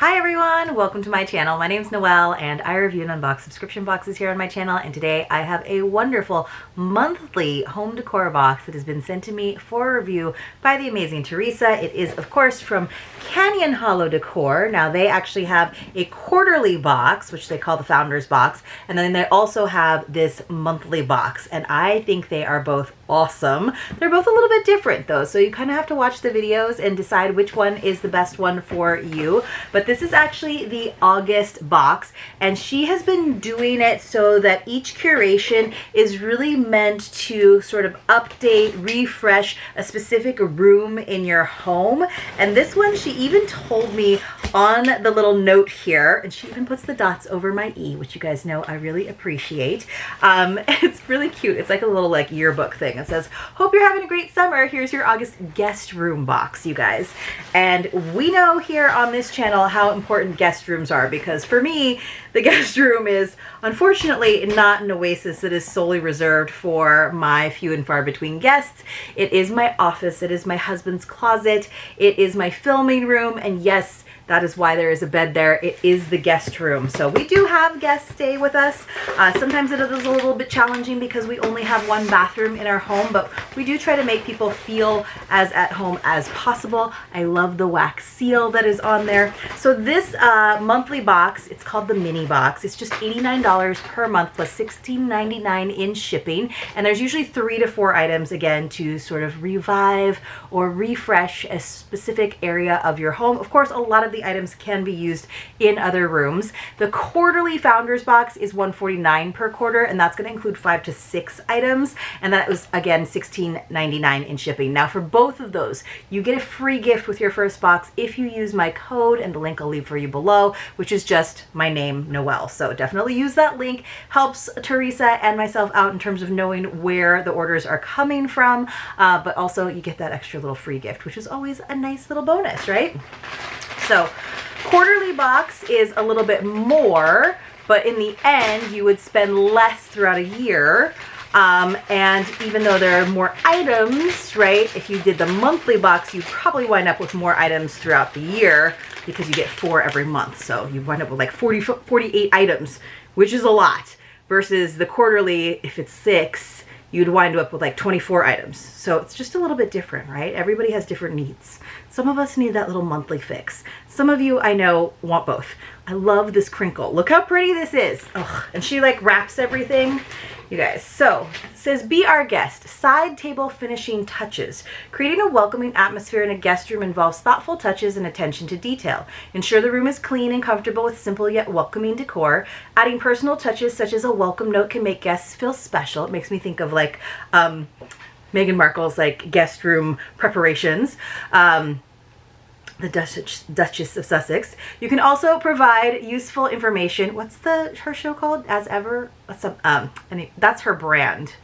Hi everyone, welcome to my channel. My name is Noelle and I review and unbox subscription boxes here on my channel, and today I have a wonderful monthly home decor box that has been sent to me for review by the amazing Teresa. It is of course from Canyon Hollow Decor. Now they actually have a quarterly box, which they call the Founders Box, and then they also have this monthly box, and I think they are both awesome. They're both a little bit different though, so you kind of have to watch the videos and decide which one is the best one for you. But this is actually the August box, and she has been doing it so that each curation is really meant to sort of update, refresh a specific room in your home. And this one, she even told me on the little note here, and she even puts the dots over my E, which you guys know I really appreciate. It's really cute. It's like a little like yearbook thing. It says, "Hope you're having a great summer. Here's your August guest room box, you guys." And we know here on this channel how important guest rooms are, because for me, the guest room is unfortunately not an oasis that is solely reserved for my few and far between guests. It is my office. It is my husband's closet. It is my filming room. And yes, that is why there is a bed there. It is the guest room. So we do have guests stay with us. Sometimes it is a little bit challenging because we only have one bathroom in our home, but we do try to make people feel as at home as possible. I love the wax seal that is on there. So this monthly box, it's called the mini box. It's just $89 per month plus $16.99 in shipping. And there's usually 3 to 4 items, again, to sort of revive or refresh a specific area of your home. Of course, a lot of the items can be used in other rooms. The quarterly Founders Box is $149 per quarter, and that's going to include 5 to 6 items, and that was again $16.99 in shipping. Now for both of those, you get a free gift with your first box if you use my code, and the link I'll leave for you below, which is just my name, Noelle. So definitely use that link. Helps Teresa and myself out in terms of knowing where the orders are coming from, but also you get that extra little free gift, which is always a nice little bonus, right? So quarterly box is a little bit more, but in the end you would spend less throughout a year. And even though there are more items, right, if you did the monthly box, you probably wind up with more items throughout the year because you get 4 every month. So you wind up with like 48 items, which is a lot, versus the quarterly, if it's 6, you'd wind up with like 24 items. So it's just a little bit different, right? Everybody has different needs. Some of us need that little monthly fix. Some of you I know want both. I love this crinkle. Look how pretty this is. Ugh. And she like wraps everything. You guys, so it says, "Be our guest, side table finishing touches. Creating a welcoming atmosphere in a guest room involves thoughtful touches and attention to detail. Ensure the room is clean and comfortable with simple yet welcoming decor. Adding personal touches such as a welcome note can make guests feel special." It makes me think of like Meghan Markle's like guest room preparations. The Duchess of Sussex. You can also provide useful information. What's her show called? As Ever? That's her brand.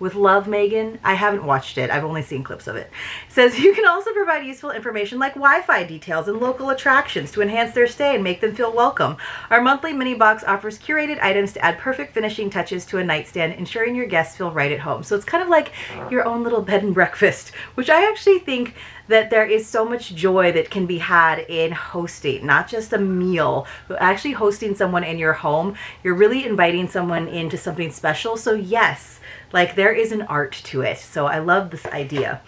With love, Meghan. I haven't watched it. I've only seen clips of it. It says, "You can also provide useful information like Wi-Fi details and local attractions to enhance their stay and make them feel welcome. Our monthly mini box offers curated items to add perfect finishing touches to a nightstand, ensuring your guests feel right at home." So it's kind of like your own little bed and breakfast, which I actually think that there is so much joy that can be had in hosting, not just a meal, but actually hosting someone in your home. You're really inviting someone into something special. So yes, like there is an art to it. So I love this idea.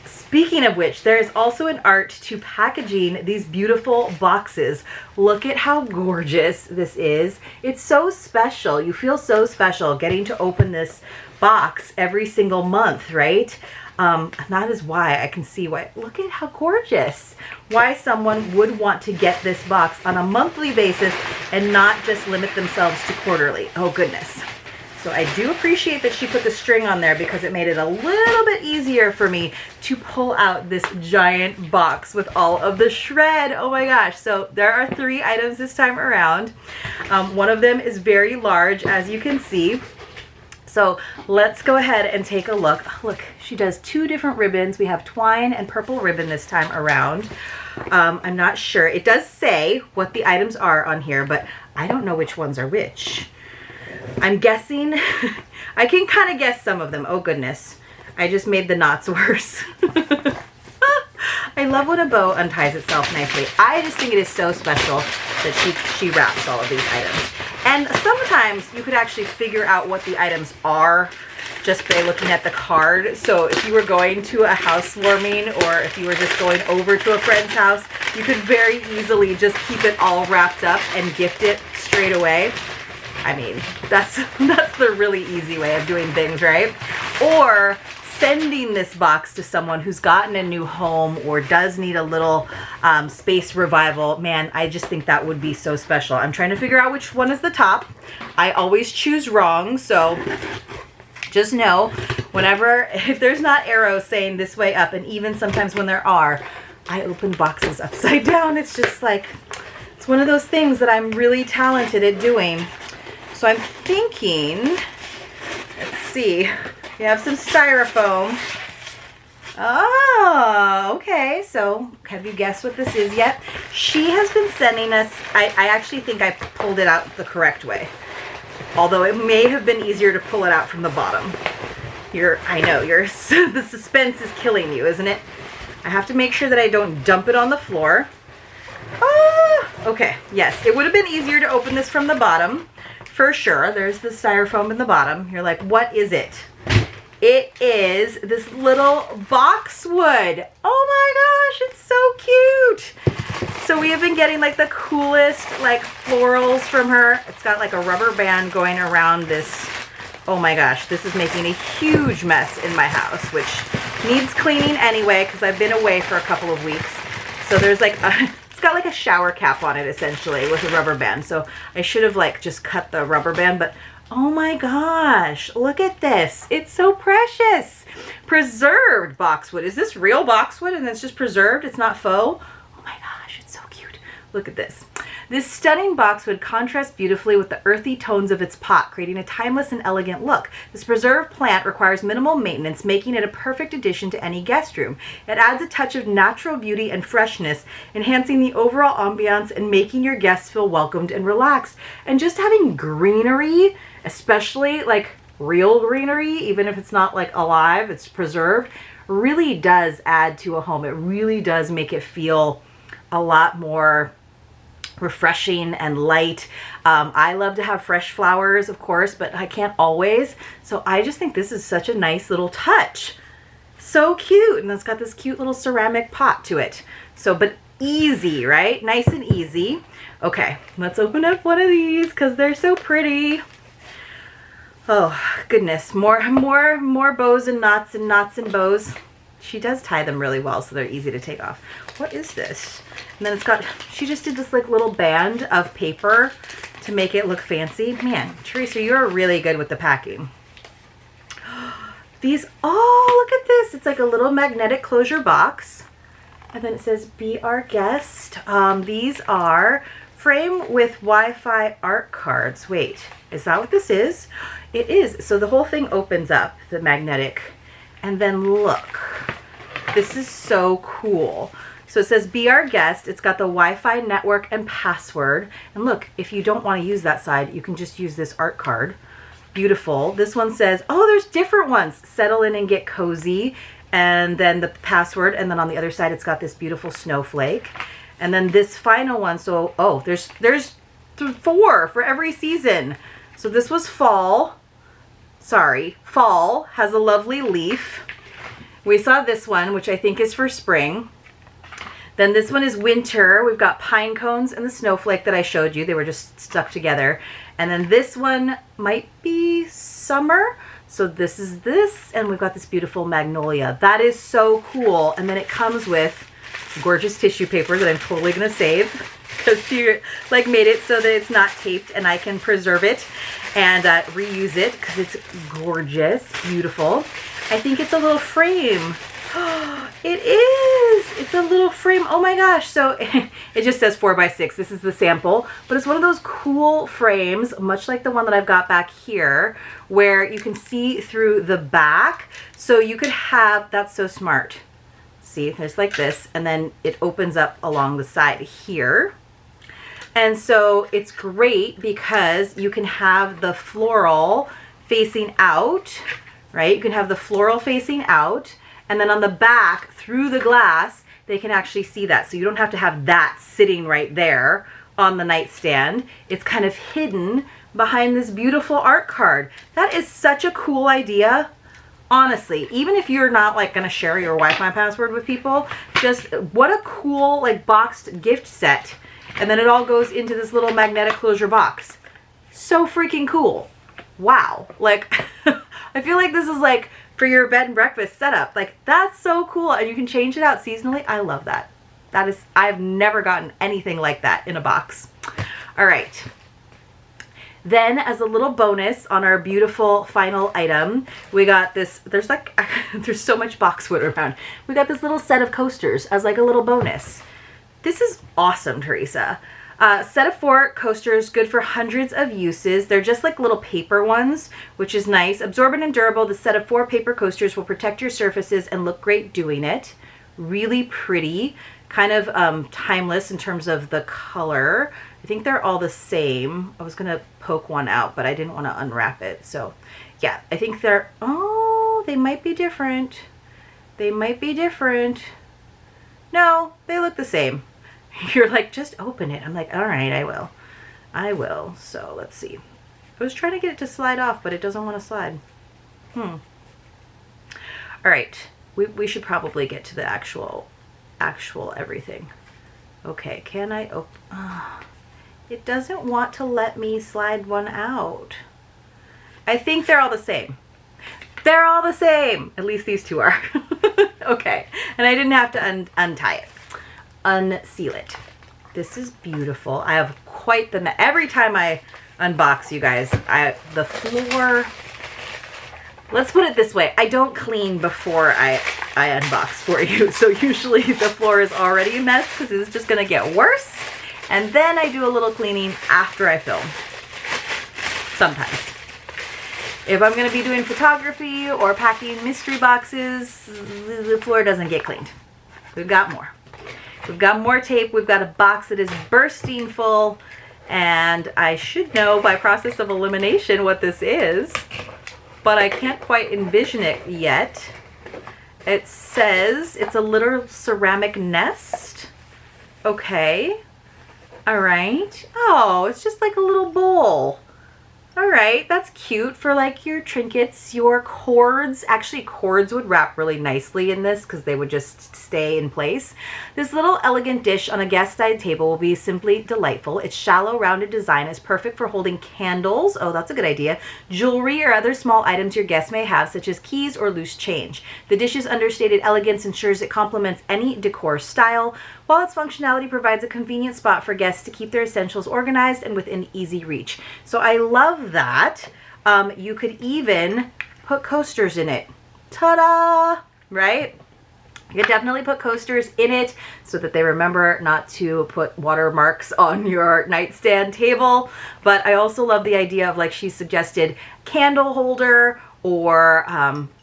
Speaking of which, there is also an art to packaging these beautiful boxes. Look at how gorgeous this is. It's so special. You feel so special getting to open this box every single month, right? And that is why I can see why. Look at how gorgeous. Why someone would want to get this box on a monthly basis and not just limit themselves to quarterly. Oh goodness. So I do appreciate that she put the string on there because it made it a little bit easier for me to pull out this giant box with all of the shred. Oh my gosh. So there are 3 items this time around. One of them is very large, as you can see. So let's go ahead and take a look. Look, she does 2 different ribbons. We have twine and purple ribbon this time around. I'm not sure. It does say what the items are on here, but I don't know which ones are which. I'm guessing. I can kind of guess some of them. Oh goodness. I just made the knots worse. I love when a bow unties itself nicely. I just think it is so special that she wraps all of these items. And sometimes you could actually figure out what the items are just by looking at the card. So if you were going to a housewarming or if you were just going over to a friend's house, you could very easily just keep it all wrapped up and gift it straight away. I mean, that's the really easy way of doing things, right? Or sending this box to someone who's gotten a new home or does need a little space revival. Man, I just think that would be so special. I'm trying to figure out which one is the top. I always choose wrong, so just know whenever, if there's not arrows saying this way up, and even sometimes when there are, I open boxes upside down. It's just like, it's one of those things that I'm really talented at doing. So I'm thinking, let's see, we have some styrofoam. Oh, okay. So have you guessed what this is yet? She has been sending us, I actually think I pulled it out the correct way. Although it may have been easier to pull it out from the bottom. I know, the suspense is killing you, isn't it? I have to make sure that I don't dump it on the floor. Ah, okay, yes, it would have been easier to open this from the bottom, for sure. There's the styrofoam in the bottom. You're like, what is it? It is this little boxwood. Oh my gosh, it's so cute. So we have been getting like the coolest like florals from her. It's got like a rubber band going around this. Oh my gosh, this is making a huge mess in my house, which needs cleaning anyway because I've been away for a couple of weeks. So there's like it's got like a shower cap on it essentially with a rubber band. So I should have like just cut the rubber band, but oh my gosh, look at this. It's so precious. Preserved boxwood. Is this real boxwood and it's just preserved? It's not faux? Oh my gosh, it's so cute. Look at this. This stunning boxwood contrasts beautifully with the earthy tones of its pot, creating a timeless and elegant look. This preserved plant requires minimal maintenance, making it a perfect addition to any guest room. It adds a touch of natural beauty and freshness, enhancing the overall ambiance and making your guests feel welcomed and relaxed. And just having greenery, especially like real greenery, even if it's not like alive, it's preserved, really does add to a home. It really does make it feel a lot more refreshing and light. I love to have fresh flowers, of course, but I can't always. So I just think this is such a nice little touch. So cute. And it's got this cute little ceramic pot to it. So, but easy, right? Nice and easy. Okay, let's open up one of these because they're so pretty. Oh goodness, more bows and knots and bows. She does tie them really well, so they're easy to take off. What is this? And then it's got, she just did this like little band of paper to make it look fancy. Man, Teresa, you're really good with the packing. These, oh, look at this. It's like a little magnetic closure box. And then it says, be our guest. These are frame with Wi-Fi art cards. Wait, is that what this is? It is. So the whole thing opens up, the magnetic. And then look, this is so cool. So it says, be our guest. It's got the Wi-Fi network and password. And look, if you don't want to use that side, you can just use this art card. Beautiful. This one says, oh, there's different ones. Settle in and get cozy. And then the password. And then on the other side, it's got this beautiful snowflake. And then this final one. So, oh, there's 4 for every season. So this was fall. Sorry, fall has a lovely leaf. We saw this one, which I think is for spring. Then this one is winter. We've got pine cones and the snowflake that I showed you. They were just stuck together. And then this one might be summer. So this is this, and we've got this beautiful magnolia. That is so cool. And then it comes with gorgeous tissue paper that I'm totally gonna save because she like made it so that it's not taped and I can preserve it and reuse it because it's gorgeous, beautiful. I think it's a little frame. It is. It's a little frame. Oh my gosh. So it just says 4x6. This is the sample, but it's one of those cool frames, much like the one that I've got back here, where you can see through the back. So you could have, that's so smart. See, there's like this, and then it opens up along the side here. And so it's great because you can have the floral facing out, right? You can have the floral facing out. And then on the back, through the glass, they can actually see that. So you don't have to have that sitting right there on the nightstand. It's kind of hidden behind this beautiful art card. That is such a cool idea. Honestly, even if you're not like going to share your Wi-Fi password with people, just what a cool like boxed gift set. And then it all goes into this little magnetic closure box. So freaking cool. Wow. Like, I feel like this is like for your bed and breakfast setup. Like, that's so cool. And you can change it out seasonally. I love that. That is, I've never gotten anything like that in a box. All right. Then as a little bonus on our beautiful final item, we got this, there's like, there's so much boxwood around. We got this little set of coasters as like a little bonus. This is awesome, Teresa. Set of 4 coasters, good for hundreds of uses. They're just like little paper ones, which is nice. Absorbent and durable, the set of 4 paper coasters will protect your surfaces and look great doing it. Really pretty, kind of timeless in terms of the color. I think they're all the same. I was gonna poke one out, but I didn't want to unwrap it. So yeah, I think they're, oh, they might be different. They might be different. No, they look the same. You're like, just open it. I'm like, all right, I will. I will. So let's see. I was trying to get it to slide off, but it doesn't want to slide. All right. We should probably get to the actual everything. Okay, can I open? It doesn't want to let me slide one out. I think they're all the same. They're all the same. At least these two are. Okay, and I didn't have to untie it. Unseal it. This is beautiful. I have quite the, every time I unbox, you guys, the floor, let's put it this way, I don't clean before I unbox for you. So usually the floor is already a mess because it's just gonna get worse. And then I do a little cleaning after I film. Sometimes. If I'm gonna be doing photography or packing mystery boxes, the floor doesn't get cleaned. We've got more. We've got more tape. We've got a box that is bursting full. And I should know by process of elimination what this is, but I can't quite envision it yet. It says it's a little ceramic nest. Okay. All right. Oh, it's just like a little bowl. All right, that's cute for like your trinkets, your cords. Actually, cords would wrap really nicely in this because they would just stay in place. This little elegant dish on a guest side table will be simply delightful. Its shallow, rounded design is perfect for holding candles. Oh, that's a good idea. Jewelry or other small items your guests may have, such as keys or loose change. The dish's understated elegance ensures it complements any decor style, while its functionality provides a convenient spot for guests to keep their essentials organized and within easy reach. So I love that. You could even put coasters in it. Ta-da! Right? You could definitely put coasters in it so that they remember not to put watermarks on your nightstand table. But I also love the idea of, like she suggested, candle holder or,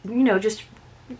you know, just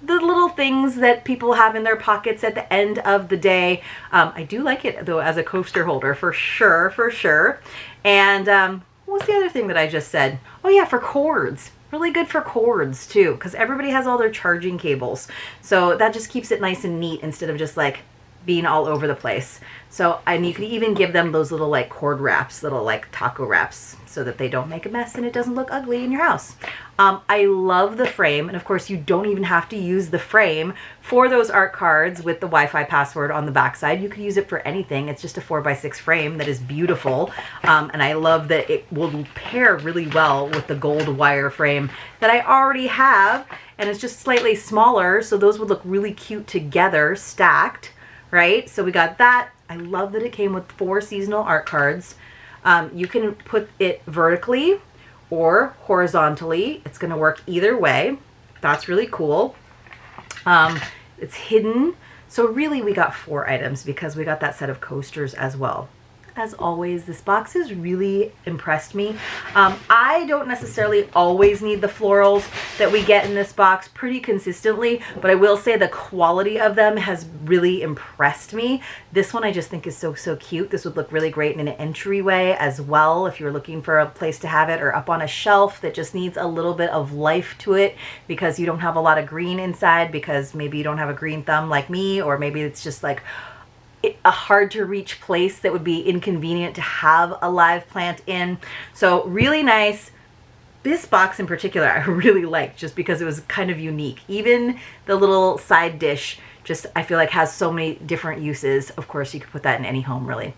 the little things that people have in their pockets at the end of the day. I do like it though as a coaster holder for sure, for sure. And what's the other thing that I just said? Oh yeah, for cords. Really good for cords too, because everybody has all their charging cables. So that just keeps it nice and neat instead of just like being all over the place. So, and you can even give them those little like cord wraps, little like taco wraps, so that they don't make a mess and it doesn't look ugly in your house. I love the frame, and of course you don't even have to use the frame for those art cards with the Wi-Fi password on the backside. You could use it for anything. It's just a 4x6 frame that is beautiful, and I love that it will pair really well with the gold wire frame that I already have, and it's just slightly smaller, so those would look really cute together, stacked, right? So we got that. I love that it came with 4 seasonal art cards. You can put it vertically or horizontally. It's going to work either way. That's really cool. It's hidden. So really we got 4 items because we got that set of coasters as well. as always. This box has really impressed me. I don't necessarily always need the florals that we get in this box pretty consistently, but I will say the quality of them has really impressed me. This one I just think is so cute. This would look really great in an entryway as well if you're looking for a place to have it, or up on a shelf that just needs a little bit of life to it because you don't have a lot of green inside, because maybe you don't have a green thumb like me, or maybe it's just like a hard to reach place that would be inconvenient to have a live plant in. So really nice. This box in particular I really liked just because it was kind of unique. Even the little side dish just, I feel like, has so many different uses. Of course, you could put that in any home, really.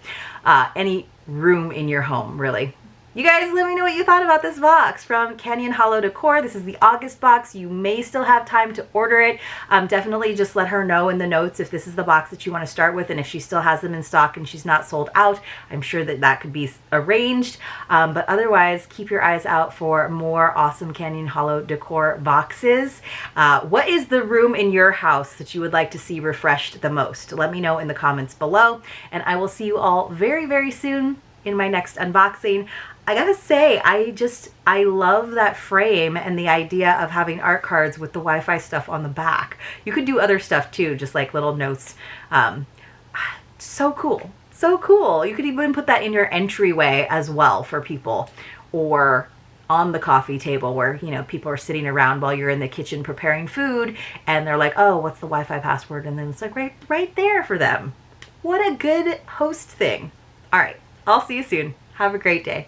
Any room in your home, really. You guys, let me know what you thought about this box from Canyon Hollow Decor. This is the August box. You may still have time to order it. Definitely just let her know in the notes if this is the box that you want to start with, and if she still has them in stock and she's not sold out, I'm sure that that could be arranged. But otherwise, keep your eyes out for more awesome Canyon Hollow Decor boxes. What is the room in your house that you would like to see refreshed the most? Let me know in the comments below, and I will see you all very soon in my next unboxing. I gotta say, I love that frame and the idea of having art cards with the Wi-Fi stuff on the back. You could do other stuff too, just like little notes. So cool, so cool. You could even put that in your entryway as well for people, or on the coffee table where, you know, people are sitting around while you're in the kitchen preparing food and they're like, oh, what's the Wi-Fi password? And then it's like right there for them. What a good host thing. All right, I'll see you soon. Have a great day.